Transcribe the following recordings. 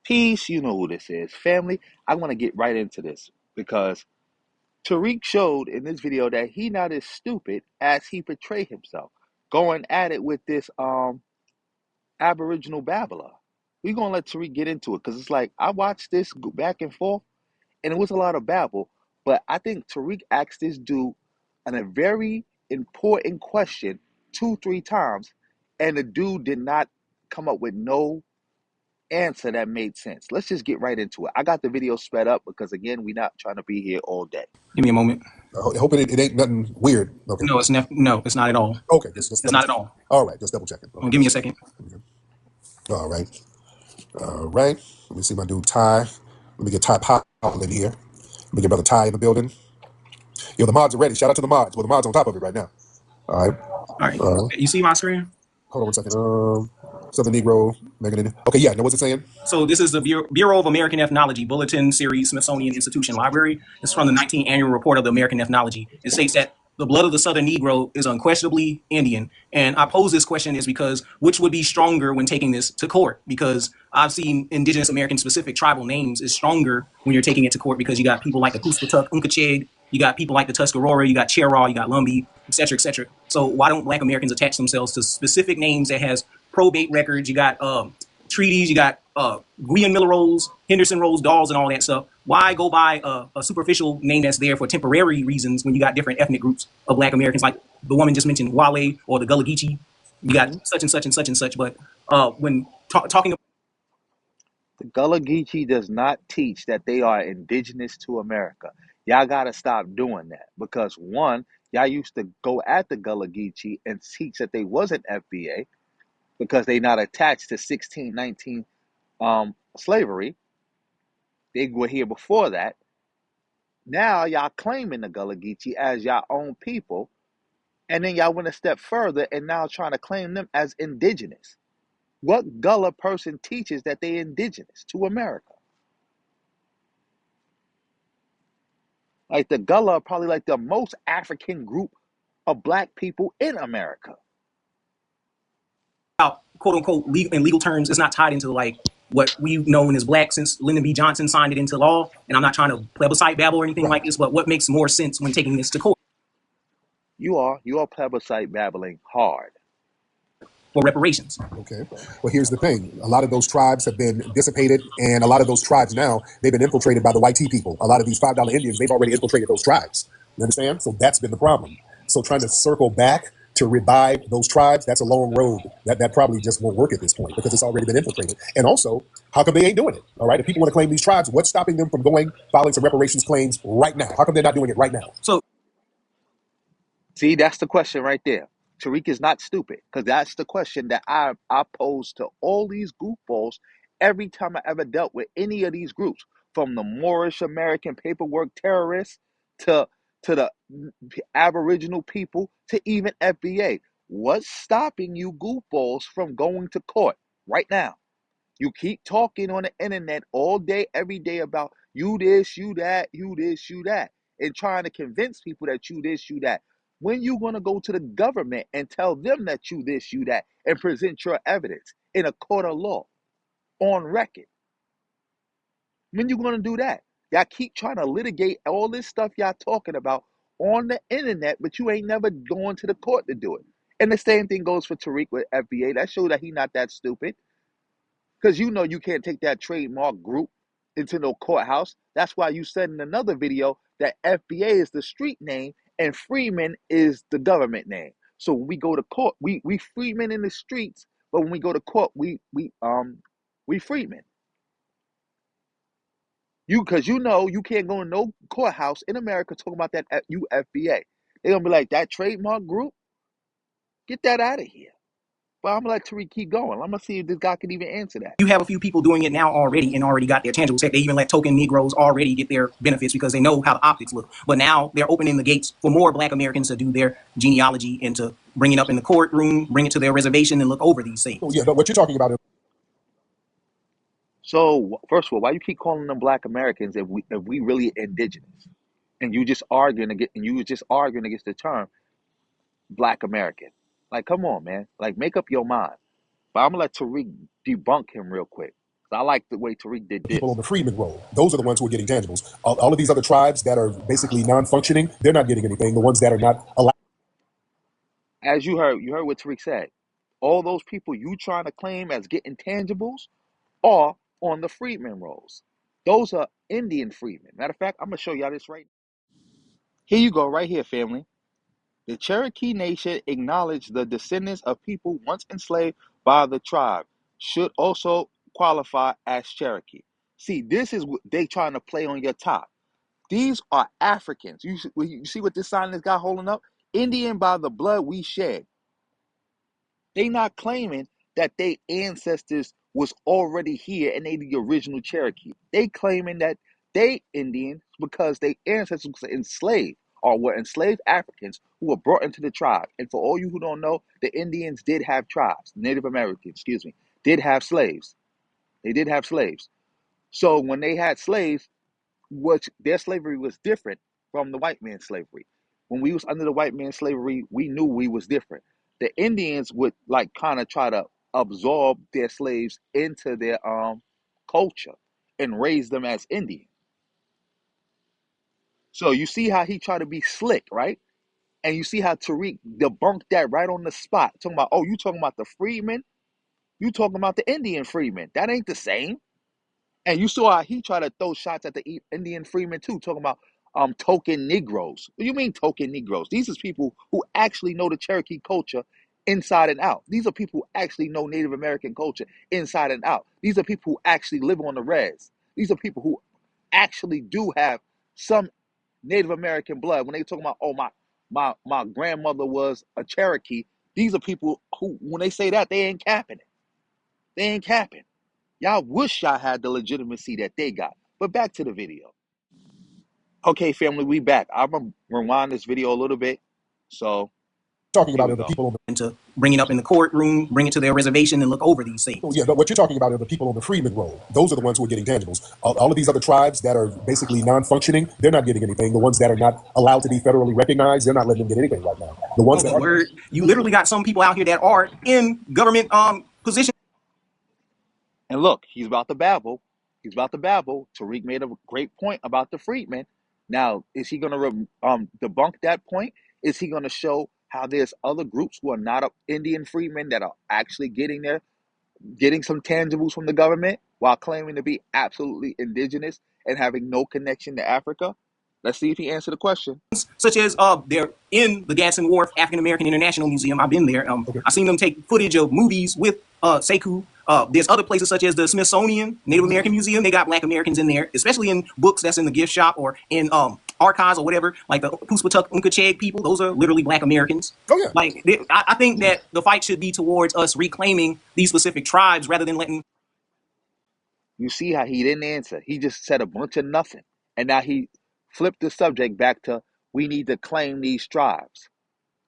Peace, you know who this is. Family, I want to get right into this because Tariq showed in this video that he not as stupid as he portrayed himself, going at it with this Aboriginal babbler. We're gonna let Tariq get into it because it's like I watched this go back and forth and it was a lot of babble, but I think Tariq asked this dude a very important question two, three times, and the dude did not come up with no answer that made sense. Let's just get right into it. I got the video sped up because again, we're not trying to be here all day. Give me a moment. Hoping it ain't nothing weird. Okay. No, it's not at all. Okay, just It's double not at check. all. All right, just double checking. Well, give me a second. All right. All right. Let me see my dude Ty. Let me get Ty Powell in here. Let me get brother Ty in the building. Yo, the mods are ready. Shout out to the mods. Well, the mods on top of it right now. All right. All right. You see my screen? Hold on 1 second. Southern Negro, Megan. Okay, yeah. Now what's it saying? So this is the Bureau of American Ethnology Bulletin Series, Smithsonian Institution Library. It's from the 19th Annual Report of the American Ethnology. It states that the blood of the Southern Negro is unquestionably Indian. And I pose this question is because which would be stronger when taking this to court? Because I've seen Indigenous American specific tribal names is stronger when you're taking it to court because you got people like the Kuskatuk, Unkacheg, you got people like the Tuscarora, you got Cheraw, you got Lumbee, et cetera, et cetera. So why don't Black Americans attach themselves to specific names that has probate records? You got treaties, you got Guian Miller rolls, Henderson rolls, dolls, and all that stuff. Why go by a superficial name that's there for temporary reasons when you got different ethnic groups of Black Americans, like the woman just mentioned, Wale, or the Gullah Geechee? You got such and such and such and such. But when talking about The Gullah Geechee does not teach that they are indigenous to America. Y'all gotta stop doing that because one, y'all used to go at the Gullah Geechee and teach that they wasn't FBA because they not attached to 1619 slavery. They were here before that. Now y'all claiming the Gullah Geechee as y'all own people, and then y'all went a step further and now trying to claim them as indigenous. What Gullah person teaches that they indigenous to America? Like the Gullah are probably like the most African group of Black people in America. quote unquote legal terms, it's not tied into like what we've known as Black since Lyndon B. Johnson signed it into law. And I'm not trying to plebiscite babble or anything like this, but what makes more sense when taking this to court? You are plebiscite babbling hard. For reparations. Okay. Well, here's the thing. A lot of those tribes have been dissipated, and a lot of those tribes now, they've been infiltrated by the white tea people. A lot of these $5 Indians, they've already infiltrated those tribes. You understand? So that's been the problem. So trying to circle back to revive those tribes, that's a long road. That probably just won't work at this point because it's already been infiltrated. And also, how come they ain't doing it? All right. If people want to claim these tribes, what's stopping them from filing some reparations claims right now? How come they're not doing it right now? So See, that's the question right there. Tariq is not stupid because that's the question that I pose to all these goofballs every time I ever dealt with any of these groups, from the Moorish American paperwork terrorists to the Aboriginal people to even FBA. What's stopping you goofballs from going to court right now? You keep talking on the internet all day, every day about you this, you that, you this, you that, and trying to convince people that you this, you that. When you going to go to the government and tell them that you this, you that, and present your evidence in a court of law on record? When you going to do that? Y'all keep trying to litigate all this stuff y'all talking about on the internet, but you ain't never going to the court to do it. And the same thing goes for Tariq with FBA. That shows that he not that stupid. Because you know you can't take that trademark group into no courthouse. That's why you said in another video that FBA is the street name and freemen is the government name. So when we go to court, we freemen in the streets, but when we go to court, we freemen. Because you know you can't go in no courthouse in America talking about that you FBA. They're gonna be like, that trademark group, get that out of here. But I'm gonna let Tariq keep going. I'm gonna see if this guy can even answer that. you have a few people doing it now already and already got their tangible tech. They even let token Negroes already get their benefits because they know how the optics look. But now they're opening the gates for more Black Americans to do their genealogy and to bring it up in the courtroom, bring it to their reservation, and look over these things. Oh, yeah, but what you're talking about is So first of all, why you keep calling them Black Americans if we really indigenous? And you just arguing against the term Black American. Like, come on, man. Like, make up your mind. But I'm gonna let Tariq debunk him real quick. I like the way Tariq did people on this. the freeman roll. Those are the ones who are getting tangibles. All of these other tribes that are basically non-functioning, they're not getting anything. The ones that are not allowed. As you heard what Tariq said. All those people you trying to claim as getting tangibles are on the freedmen rolls. Those are Indian freedmen. Matter of fact, I'm gonna show y'all this right here. You go, right here, family. The Cherokee Nation acknowledged the descendants of people once enslaved by the tribe should also qualify as Cherokee. See, this is what they trying to play on your top. These are Africans. You see what this sign this guy holding up? Indian by the blood we shed. They not claiming that they ancestors was already here and they the original Cherokee. They claiming that they Indian because they ancestors were enslaved or were enslaved Africans who were brought into the tribe. And for all you who don't know, the Indians did have tribes. Native Americans, excuse me, did have slaves. They did have slaves. So when they had slaves, which their slavery was different from the white man's slavery. When we was under the white man's slavery, we knew we was different. The Indians would like kind of try to absorb their slaves into their culture and raise them as Indian. So you see how he tried to be slick, right? And you see how Tariq debunked that right on the spot, talking about, oh, you talking about the freedmen? You talking about the Indian freedmen? That ain't the same. And you saw how he tried to throw shots at the Indian freemen too, talking about token Negroes. What do you mean token Negroes? These are people who actually know the Cherokee culture inside and out. These are people who actually know Native American culture inside and out. These are people who actually live on the res. These are people who actually do have some Native American blood. When they talk about, oh, my grandmother was a Cherokee, these are people who, when they say that, they ain't capping it. They ain't capping. Y'all wish y'all had the legitimacy that they got. But back to the video. Okay, family, we back. I'm gonna rewind this video a little bit. So Talking here about we are the go. people on the And to bring it up in the courtroom, bring it to their reservation, and look over these things. yeah, what you're talking about are the people on the freeman roll. Those are the ones who are getting tangibles. All of these other tribes that are basically non-functioning, they're not getting anything. The ones that are not allowed to be federally recognized, they're not letting them get anything right now. The ones Oh, that but are. word, you literally got some people out here that are in government positions. And look, he's about to babble. He's about to babble. Tariq made a great point about the freedmen. Now, is he gonna debunk that point? Is he gonna show how there's other groups who are not Indian freedmen that are actually getting some tangibles from the government while claiming to be absolutely indigenous and having no connection to Africa? Let's see if he answered the question. Such as they're in the Gadsden Wharf African American International Museum. I've been there. Okay. I've seen them take footage of movies with Sekou. There's other places such as the Smithsonian Native American Museum. They got Black Americans in there, especially in books that's in the gift shop or in archives or whatever. Like the Puspatuk Unkacheg people, those are literally Black Americans. Oh yeah. Like I think that the fight should be towards us reclaiming these specific tribes rather than letting. You see how he didn't answer. He just said a bunch of nothing. And now he flipped the subject back to we need to claim these tribes.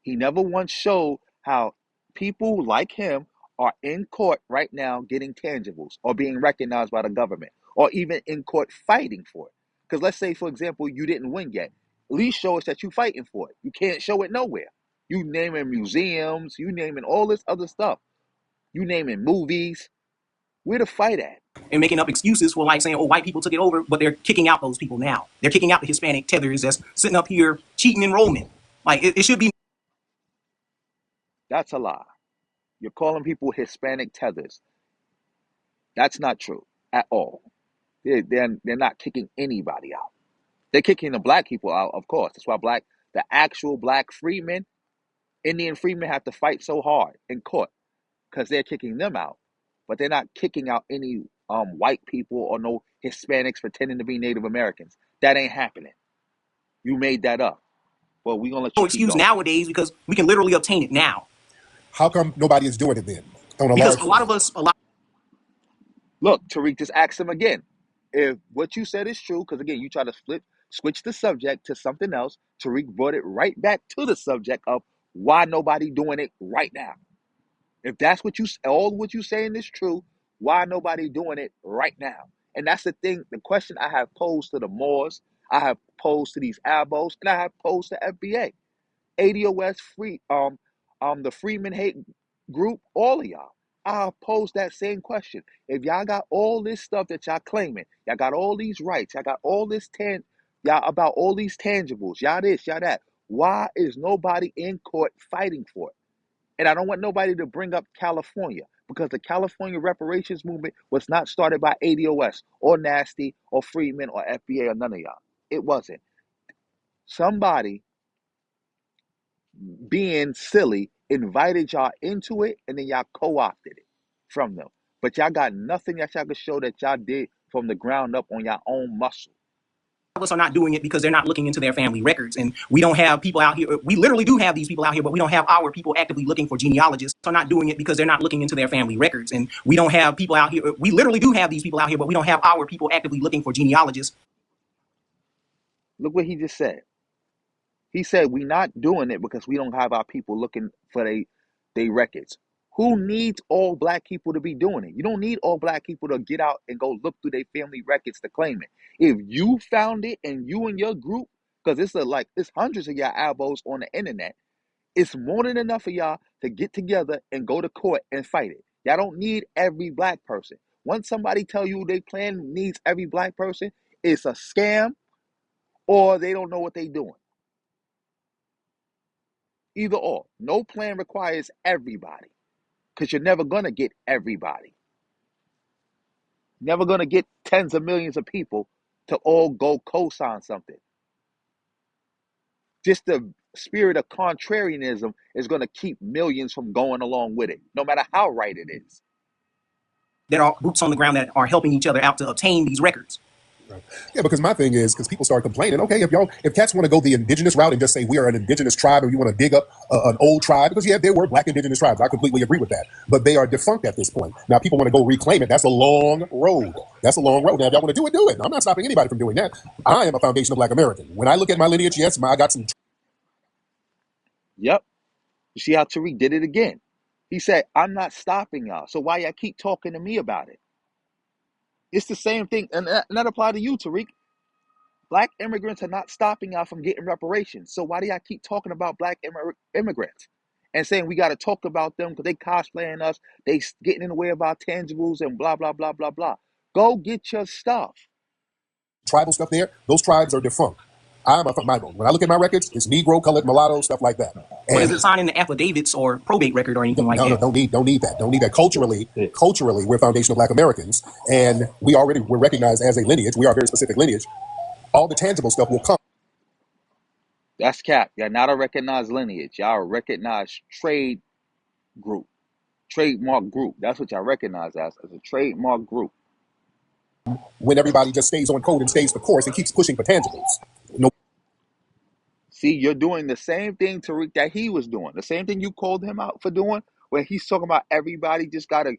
He never once showed how people like him are in court right now getting tangibles or being recognized by the government or even in court fighting for it. Because let's say, for example, you didn't win yet. At least show us that you're fighting for it. You can't show it nowhere. You naming museums, you naming all this other stuff. You naming movies. Where the fight at? And making up excuses for like saying, oh, white people took it over, but they're kicking out those people now. They're kicking out the Hispanic tethers that's sitting up here cheating enrollment. Like it should be. That's a lie. You're calling people Hispanic tethers. That's not true at all. They're not kicking anybody out. They're kicking the black people out, of course. That's why the actual black freemen, Indian freemen have to fight so hard in court because they're kicking them out. But they're not kicking out any white people or no Hispanics pretending to be Native Americans. That ain't happening. You made that up. Well, we're going to let you No keep excuse going. nowadays because we can literally obtain it now. How come nobody is doing it then on a Because large a lot scale? of us, a lot. Look, Tariq, just ask him again. If what you said is true, because again, you try to switch the subject to something else, Tariq brought it right back to the subject of why nobody doing it right now. If that's all what you saying is true, why nobody doing it right now? And that's the thing, the question I have posed to the Moors, I have posed to these ABOs, and I have posed to FBA, ADOS, the Freeman Hate group, all of y'all. I pose that same question. If y'all got all this stuff that y'all claiming, y'all got all these rights, y'all got all this y'all about all these tangibles, y'all this, y'all that. Why is nobody in court fighting for it? And I don't want nobody to bring up California because the California reparations movement was not started by ADOS or Nasty or Freemen or FBA or none of y'all. It wasn't. Somebody being silly invited y'all into it and then y'all co-opted it from them. But y'all got nothing that y'all can show that y'all did from the ground up on your own muscle. Of us are not doing it because they're not looking into their family records, and we don't have people out here. We literally do have these people out here, but we don't have our people actively looking for genealogists. Are not doing it because they're not looking into their family records, and we don't have people out here. We literally do have these people out here, but we don't have our people actively looking for genealogists. Look what he just said. He said we not doing it because we don't have our people looking for they records. Who needs all black people to be doing it? You don't need all black people to get out and go look through their family records to claim it. If you found it and you and your group, because it's hundreds of y'all ABOs on the internet, it's more than enough for y'all to get together and go to court and fight it. Y'all don't need every black person. Once somebody tell you they plan needs every black person, it's a scam or they don't know what they doing. Either or. No plan requires everybody because you're never going to get everybody. Never going to get tens of millions of people to all go co-sign something. Just the spirit of contrarianism is going to keep millions from going along with it, no matter how right it is. That are boots on the ground that are helping each other out to obtain these records. Right. Yeah, because my thing is, because people start complaining, okay, if cats want to go the indigenous route and just say we are an indigenous tribe and you want to dig up an old tribe, because yeah, there were black indigenous tribes. I completely agree with that. But they are defunct at this point. Now people want to go reclaim it. That's a long road. That's a long road. Now if y'all want to do it, do it. I'm not stopping anybody from doing that. I am a foundational black American. When I look at my lineage, yes, I got some. Yep. You see how Tariq did it again? He said, I'm not stopping y'all. So why y'all keep talking to me about it? It's the same thing. And that apply to you, Tariq. Black immigrants are not stopping y'all from getting reparations. So why do y'all keep talking about black immigrants and saying we got to talk about them because they cosplaying us, they getting in the way of our tangibles and blah, blah, blah, blah, blah. Go get your stuff. Tribal stuff there, those tribes are defunct. When I look at my records, it's Negro, colored, mulatto, stuff like that. But And is it signing the affidavits or probate record or anything like no, that? don't need that. Don't need that. Culturally, we're foundational black Americans, and we're recognized as a lineage. We are a very specific lineage. All the tangible stuff will come. That's cap. Y'all not a recognized lineage. Y'all a recognized trademark group. That's what y'all recognize as a trademark group. When everybody just stays on code and stays the course and keeps pushing for tangibles. No. See, you're doing the same thing, Tariq, that he was doing. The same thing you called him out for doing, where he's talking about everybody gotta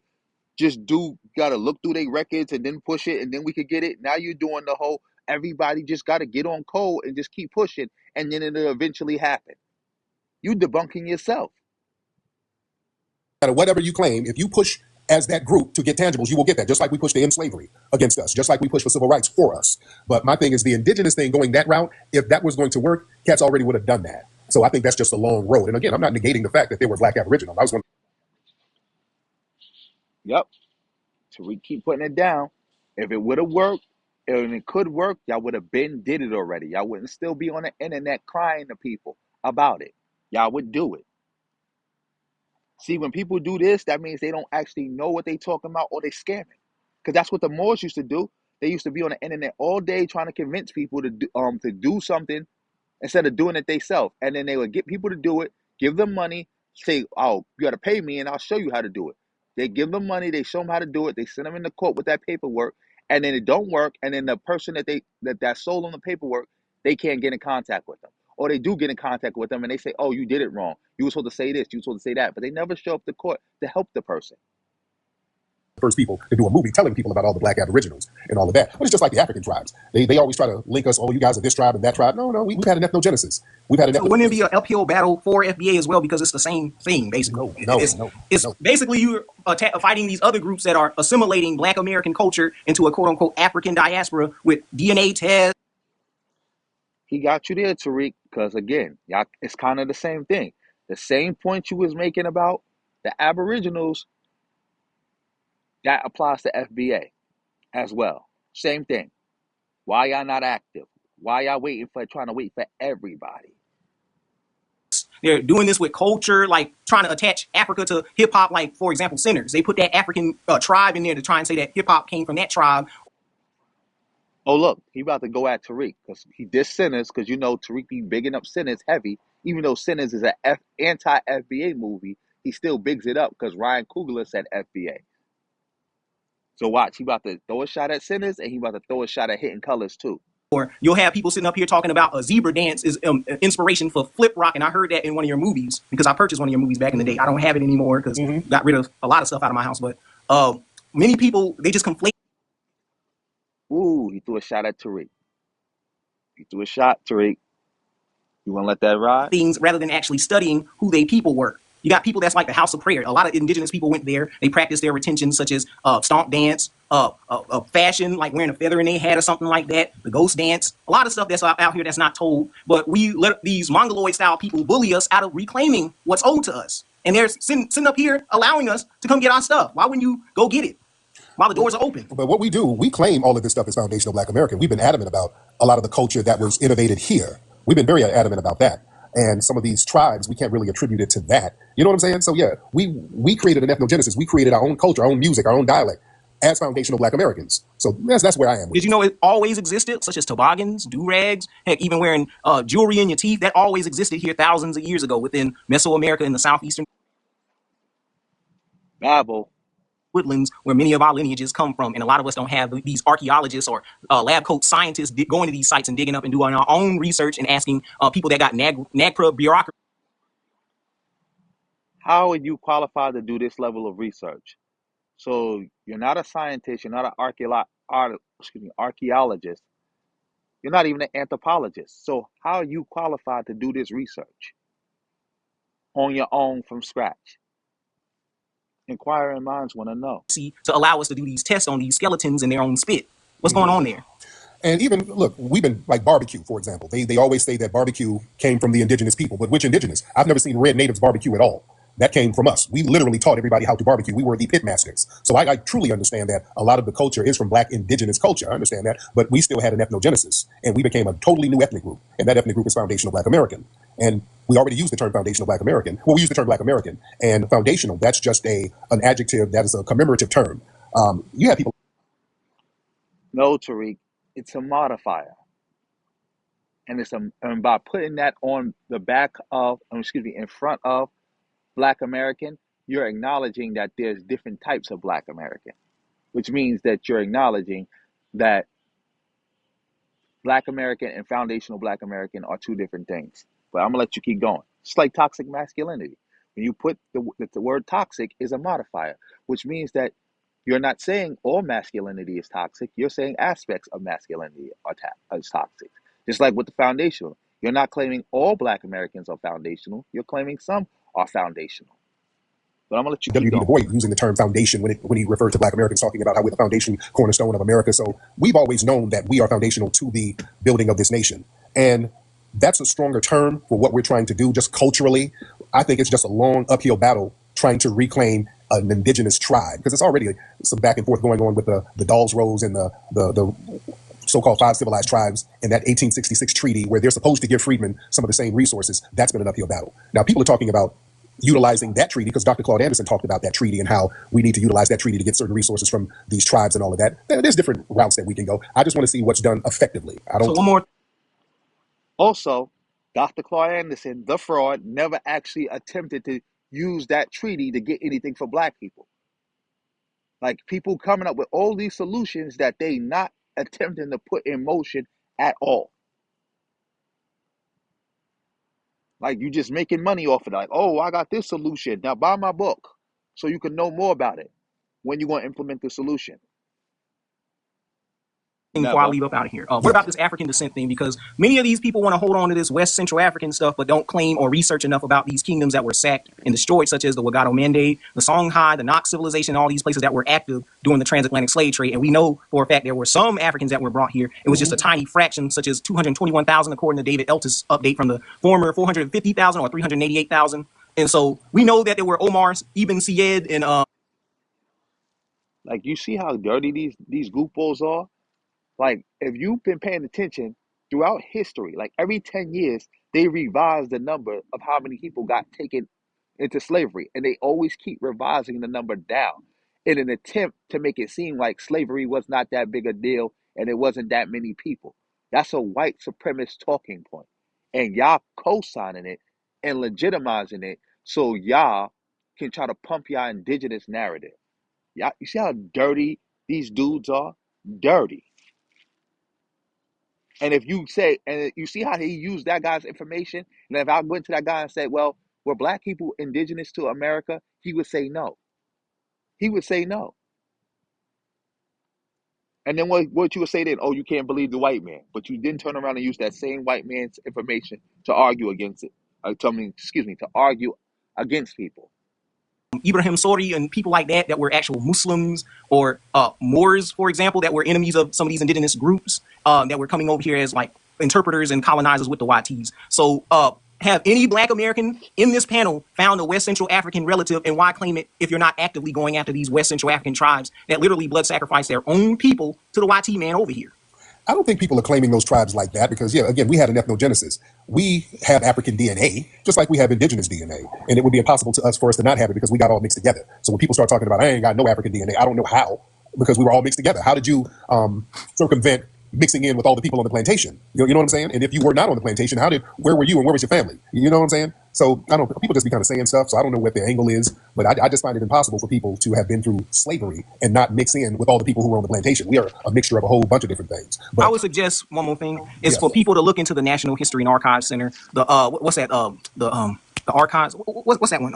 look through their records and then push it and then we could get it. Now you're doing the whole everybody just gotta get on code and just keep pushing and then it'll eventually happen. You debunking yourself. Matter whatever you claim, if you push as that group to get tangibles, you will get that. Just like we pushed to end slavery against us, just like we pushed for civil rights for us. But my thing is the indigenous thing going that route. If that was going to work, cats already would have done that. So I think that's just a long road. And again, I'm not negating the fact that they were black Aboriginal. I was going. Yep. Tariq keep putting it down. If it would have worked, and it could work, y'all would have been did it already. Y'all wouldn't still be on the internet crying to people about it. Y'all would do it. See, when people do this, that means they don't actually know what they talking about or they scamming. Because that's what the Moors used to do. They used to be on the internet all day trying to convince people to do something instead of doing it themselves. And then they would get people to do it, give them money, say, oh, you got to pay me and I'll show you how to do it. They give them money, they show them how to do it, they send them in the court with that paperwork, and then it don't work, and then the person that sold them the paperwork, they can't get in contact with them. Or they do get in contact with them and they say, oh, you did it wrong. You were supposed to say this, you were supposed to say that. But they never show up to court to help the person. First people to do a movie telling people about all the black Aboriginals and all of that. But it's just like the African tribes. They always try to link us, oh, you guys are this tribe and that tribe. No, we've had an ethnogenesis. We've had an So wouldn't it be an uphill battle for FBA as well because it's the same thing basically? It's basically you're fighting these other groups that are assimilating Black American culture into a quote unquote African diaspora with DNA tests. He got you there, Tariq, because again, y'all, it's kind of the same thing. The same point you was making about the Aboriginals, That applies to FBA as well. Same thing. Why y'all not active? Why y'all trying to wait for everybody? They're doing this with culture, like trying to attach Africa to hip hop. Like, for example, Sinners. They put that African tribe in there to try and say that hip hop came from that tribe. Oh, look, he about to go at Tariq because he dissed Sinners because Tariq be bigging up Sinners heavy. Even though Sinners is an anti-FBA movie, he still bigs it up because Ryan Coogler said FBA. So watch, he about to throw a shot at Sinners and he about to throw a shot at Hidden Colors too. Or you'll have people sitting up here talking about a zebra dance is inspiration for flip rock, and I heard that in one of your movies because I purchased one of your movies back in the day. I don't have it anymore because got rid of a lot of stuff out of my house. But many people, they just conflate. Ooh, he threw a shot at Tariq. He threw a shot, Tariq. You want to let that ride? Things rather than actually studying who they people were. You got people that's like the House of Prayer. A lot of indigenous people went there. They practiced their retention, such as stomp dance, fashion, like wearing a feather in their hat or something like that, the ghost dance. A lot of stuff that's out here that's not told. But we let these Mongoloid-style people bully us out of reclaiming what's owed to us. And they're sitting up here allowing us to come get our stuff. Why wouldn't you go get it while the doors are open? But what we do, we claim all of this stuff is foundational Black American. We've been adamant about a lot of the culture that was innovated here. We've been very adamant about that. And some of these tribes, we can't really attribute it to that. You know what I'm saying? So yeah, we created an ethnogenesis. We created our own culture, our own music, our own dialect as foundational Black Americans. So that's where I am with Did you know it always existed, such as toboggans, do-rags, heck, even wearing jewelry in your teeth? That always existed here thousands of years ago within Mesoamerica and the southeastern ABO. woodlands where many of our lineages come from. And a lot of us don't have these archaeologists or lab coat scientists going to these sites and digging up and doing our own research and asking people that got NAGPRA bureaucracy. How are you qualified to do this level of research? So you're not a scientist, you're not an archaeologist, you're not even an anthropologist. So how are you qualified to do this research on your own from scratch? Inquiring minds want to know. To allow us to do these tests on these skeletons in their own spit. What's going on there? And even, look, we've been like barbecue, for example. They always say that barbecue came from the indigenous people. But which indigenous? I've never seen red natives barbecue at all. That came from us. We literally taught everybody how to barbecue. We were the pit masters. So I truly understand that a lot of the culture is from Black indigenous culture. I understand that. But we still had an ethnogenesis. And we became a totally new ethnic group. And that ethnic group is foundational Black American. And we already use the term foundational Black American. Well, we use the term Black American. And foundational, that's just an adjective that is a commemorative term. You have people. No, Tariq, it's a modifier. And and by putting that on the back of, in front of Black American, you're acknowledging that there's different types of Black American, which means that you're acknowledging that Black American and foundational Black American are two different things. But I'm gonna let you keep going. It's like toxic masculinity. When you put the word toxic is a modifier, which means that you're not saying all masculinity is toxic. You're saying aspects of masculinity are toxic. Just like with the foundational, you're not claiming all Black Americans are foundational. You're claiming some are foundational. But I'm gonna let you keep W.B. Du going. Bois using the term foundation when he referred to Black Americans, talking about how we're the foundation, cornerstone of America. So we've always known that we are foundational to the building of this nation. And that's a stronger term for what we're trying to do just culturally. I think it's just a long uphill battle trying to reclaim an indigenous tribe, because it's already some back and forth going on with the Dawes Rose and the so-called 5 civilized tribes in that 1866 treaty where they're supposed to give freedmen some of the same resources. That's been an uphill battle. Now, people are talking about utilizing that treaty because Dr. Claude Anderson talked about that treaty and how we need to utilize that treaty to get certain resources from these tribes and all of that. There's different routes that we can go. I just want to see what's done effectively. So one more. Also, Dr. Claude Anderson, the fraud, never actually attempted to use that treaty to get anything for Black people. Like people coming up with all these solutions that they not attempting to put in motion at all. Like you just making money off of that. Like, oh, I got this solution. Now buy my book so you can know more about it. When you going to implement the solution? Before I Never. leave up out of here, what about this African descent thing? Because many of these people want to hold on to this West Central African stuff, but don't claim or research enough about these kingdoms that were sacked and destroyed, such as the Wagado Mandate, the Songhai, the Knox civilization, all these places that were active during the transatlantic slave trade. And we know for a fact there were some Africans that were brought here. It was just a tiny fraction, such as 221,000, according to David Eltis' update from the former 450,000 or 388,000. And so we know that there were Omars, Ibn Siyed, and Like you see how dirty these goofballs are. Like if you've been paying attention throughout history, like every 10 years they revise the number of how many people got taken into slavery, and they always keep revising the number down in an attempt to make it seem like slavery was not that big a deal and it wasn't that many people. That's a white supremacist talking point, and y'all co-signing it and legitimizing it so y'all can try to pump y'all indigenous narrative. Yeah, you see how dirty these dudes are? Dirty. And if you say, and you see how he used that guy's information, and if I went to that guy and said, well, were black people indigenous to America? He would say no. He would say no. And then what you would say then? Oh, you can't believe the white man. But you didn't turn around and use that same white man's information to argue against it. To argue against people. Ibrahim Sori and people like that were actual Muslims, or Moors, for example, that were enemies of some of these indigenous groups that were coming over here as like interpreters and colonizers with the YTs. So have any black American in this panel found a West Central African relative, and why claim it if you're not actively going after these West Central African tribes that literally blood sacrifice their own people to the YT man over here? I don't think people are claiming those tribes like that because, yeah, again, we had an ethnogenesis. We have African DNA, just like we have indigenous DNA. And it would be impossible for us to not have it because we got all mixed together. So when people start talking about, I ain't got no African DNA, I don't know how, because we were all mixed together. How did you circumvent mixing in with all the people on the plantation? You know what I'm saying? And if you were not on the plantation, where were you and where was your family? You know what I'm saying? So I don't. People just be kind of saying stuff. So I don't know what the angle is, but I just find it impossible for people to have been through slavery and not mix in with all the people who were on the plantation. We are a mixture of a whole bunch of different things. But I would suggest one more thing is yeah, for people to look into the National History and Archives Center. The what's that? The archives. What's that one?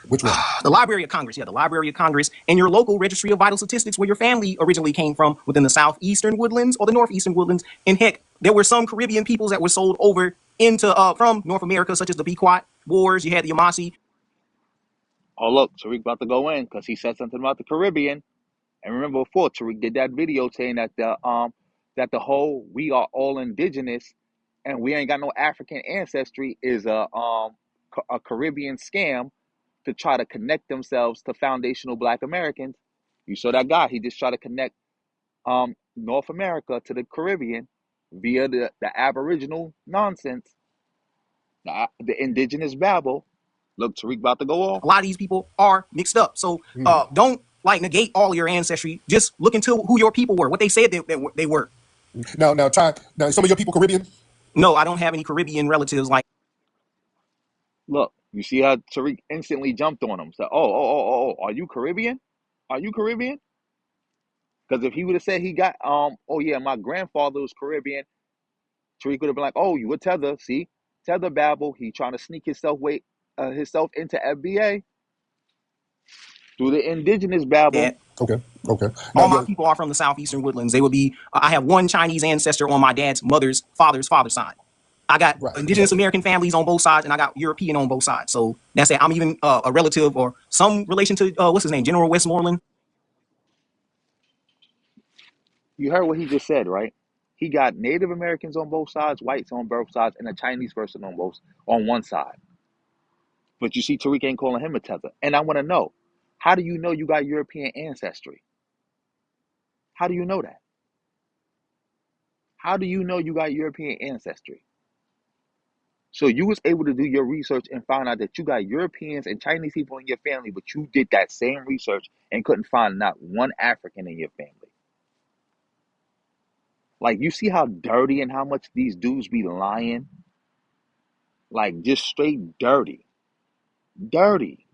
which one? The Library of Congress. Yeah, the Library of Congress, and your local registry of vital statistics where your family originally came from within the southeastern woodlands or the northeastern woodlands. And heck, there were some Caribbean peoples that were sold over into from North America, such as the Pequot Wars. You had the Yamasee. Oh, look, Tariq about to go in because he said something about the Caribbean. And remember before, Tariq did that video saying that the whole we are all indigenous and we ain't got no African ancestry is a Caribbean scam to try to connect themselves to foundational Black Americans. You saw that guy; he just tried to connect North America to the Caribbean via the Aboriginal nonsense, the indigenous babble. Look, Tariq about to go off. A lot of these people are mixed up. So don't like negate all your ancestry. Just look into who your people were, what they said they were. Now, Ty, now some of your people Caribbean? No, I don't have any Caribbean relatives like. Look, you see how Tariq instantly jumped on him. Said, oh, are you Caribbean? Are you Caribbean? Because if he would have said he got, oh yeah, my grandfather was Caribbean, Tariq would have been like, oh, you a tether, see? Tether babble. He trying to sneak himself into FBA through the indigenous babble. That. Okay. All Now, my people are from the southeastern woodlands. They would be. I have one Chinese ancestor on my dad's father's side. I got right. indigenous American families on both sides, and I got European on both sides. So that's it. I'm even a relative or some relation to what's his name, General Westmoreland. You heard what he just said, right? He got Native Americans on both sides, whites on both sides, and a Chinese person on one side. But you see, Tariq ain't calling him a tether. And I want to know, how do you know you got European ancestry? How do you know that? How do you know you got European ancestry? So you was able to do your research and found out that you got Europeans and Chinese people in your family, but you did that same research and couldn't find not one African in your family. Like, you see how dirty and how much these dudes be lying? Like, just straight dirty. Dirty.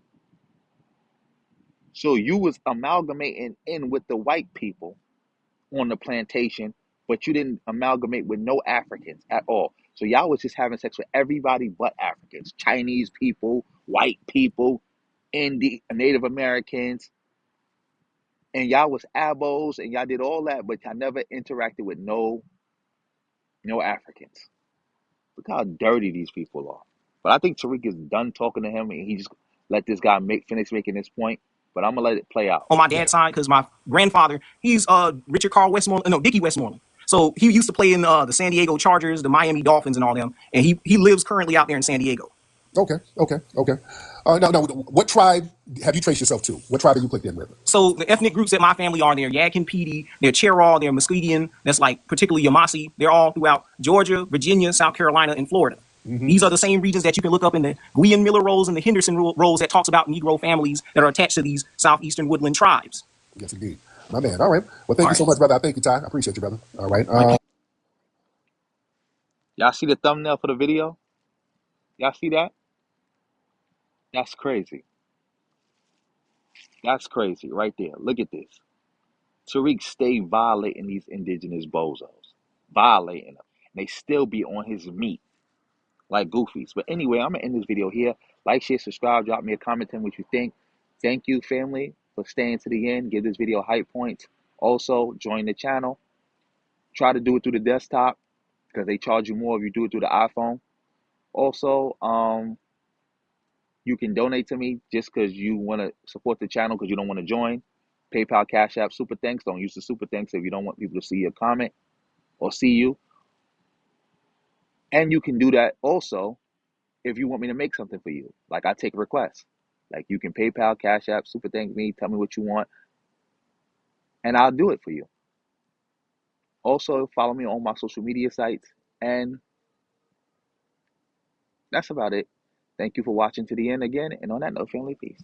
So you was amalgamating in with the white people on the plantation, but you didn't amalgamate with no Africans at all. So y'all was just having sex with everybody but Africans, Chinese people, white people, Native Americans, and y'all was ABOs and y'all did all that, but y'all never interacted with no Africans. Look how dirty these people are. But I think Tariq is done talking to him and he just let this guy finish making this point. But I'm gonna let it play out. On my dad's side, because my grandfather, he's Richard Carl Westmoreland, no, Dickie Westmoreland. So he used to play in the San Diego Chargers, the Miami Dolphins, and all them. And he lives currently out there in San Diego. Okay, okay, okay. Now, what tribe have you traced yourself to? What tribe have you clicked in with? So the ethnic groups that my family are, they're Yadkin Pedi, they're Cherokee, they're Musqueam, that's like particularly Yamasee. They're all throughout Georgia, Virginia, South Carolina, and Florida. These are the same regions that you can look up in the Guian Miller rolls and the Henderson rolls that talks about Negro families that are attached to these southeastern woodland tribes. Yes, indeed. My man. All right. Well, thank All you so right. much, brother. I thank you, Ty. I appreciate you, brother. All right. My pleasure. Y'all see the thumbnail for the video? Y'all see that? That's crazy. That's crazy right there. Look at this. Tariq stay violating these indigenous bozos. Violating them. And they still be on his meat like goofies. But anyway, I'm going to end this video here. Like, share, subscribe. Drop me a comment on what you think. Thank you, family, for staying to the end. Give this video hype points. Also, join the channel. Try to do it through the desktop because they charge you more if you do it through the iPhone. Also, you can donate to me just because you want to support the channel because you don't want to join. PayPal, Cash App, Super Thanks. Don't use the Super Thanks if you don't want people to see your comment or see you. And you can do that also if you want me to make something for you. Like I take requests. Like you can PayPal, Cash App, Super Thank me, tell me what you want, and I'll do it for you. Also, follow me on my social media sites. And that's about it. Thank you for watching to the end again. And on that note, family, peace.